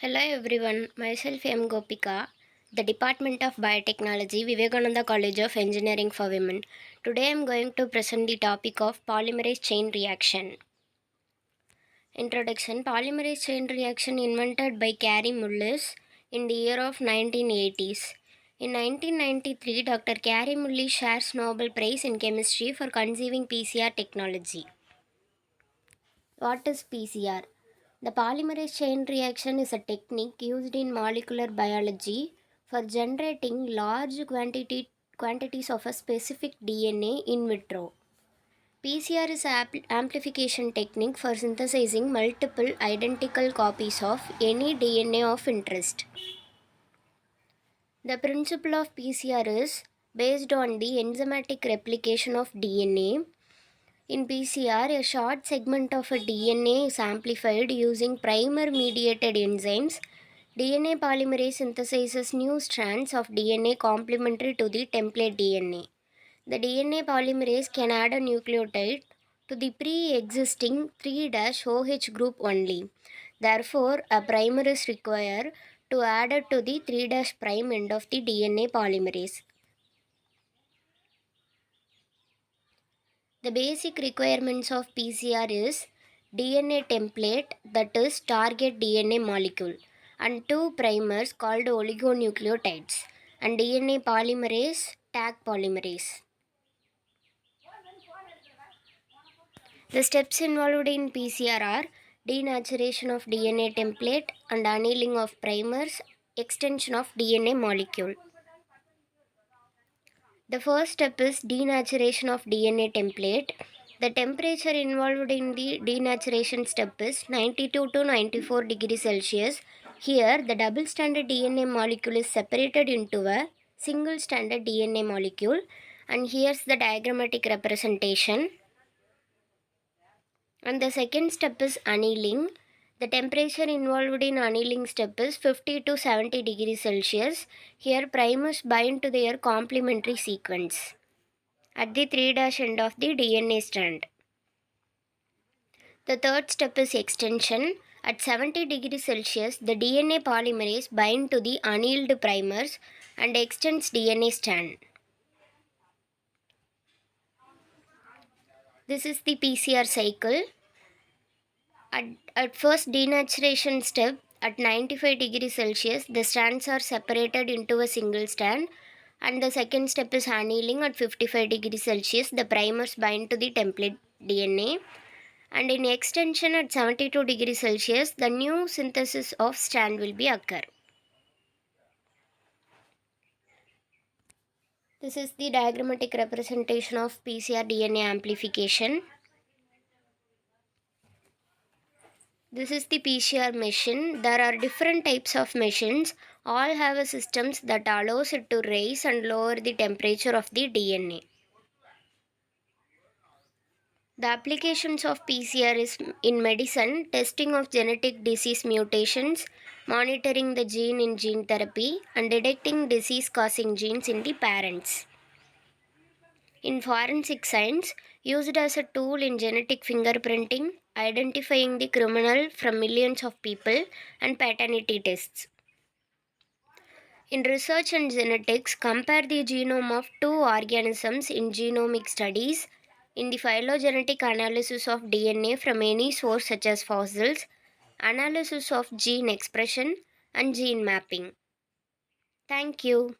Hello everyone, myself M. Gopika, the Department of Biotechnology, Vivekananda College of Engineering for Women. Today I am going to present the topic of polymerase chain reaction. Introduction. Polymerase chain reaction invented by Carey Mullis in the year of 1980s. In 1993, Dr. Carey Mullis shares Nobel Prize in Chemistry for conceiving PCR technology. What is PCR? The polymerase chain reaction is a technique used in molecular biology for generating large quantities of a specific DNA in vitro. PCR is an amplification technique for synthesizing multiple identical copies of any DNA of interest. The principle of PCR is based on the enzymatic replication of DNA. In PCR, a short segment of a DNA is amplified using primer mediated enzymes. DNA polymerase synthesizes new strands of DNA complementary to the template DNA. The DNA polymerase can add a nucleotide to the pre existing 3' OH group only. Therefore, a primer is required to add it to the 3' prime end of the DNA polymerase. The basic requirements of PCR is DNA template, that is target DNA molecule, and two primers called oligonucleotides, and DNA polymerase, tag polymerase. The steps involved in PCR are denaturation of DNA template and annealing of primers, extension of DNA molecule. The first step is denaturation of DNA template. The temperature involved in the denaturation step is 92 to 94 degrees Celsius. Here, the double stranded DNA molecule is separated into a single stranded DNA molecule, and here's the diagrammatic representation. And the second step is annealing. The temperature involved in annealing step is 50 to 70 degrees Celsius. Here primers bind to their complementary sequence at the 3' end of the DNA strand. The third step is extension. At 70 degrees Celsius, the DNA polymerase binds to the annealed primers and extends DNA strand. This is the PCR cycle. At first denaturation step, at 95 degrees Celsius, the strands are separated into a single strand, and the second step is annealing. At 55 degrees Celsius, the primers bind to the template DNA, and in extension at 72 degrees Celsius, the new synthesis of strand will be occur. This is the diagrammatic representation of PCR DNA amplification. This is the PCR machine. There are different types of machines. All have a systems that allows it to raise and lower the temperature of the DNA. The applications of PCR is in medicine, testing of genetic disease mutations, monitoring the gene in gene therapy, and detecting disease-causing genes in the parents. In forensic science, used as a tool in genetic fingerprinting, identifying the criminal from millions of people, and paternity tests. In research and genetics, compare the genome of two organisms in genomic studies, in the phylogenetic analysis of DNA from any source such as fossils, analysis of gene expression, and gene mapping. Thank you.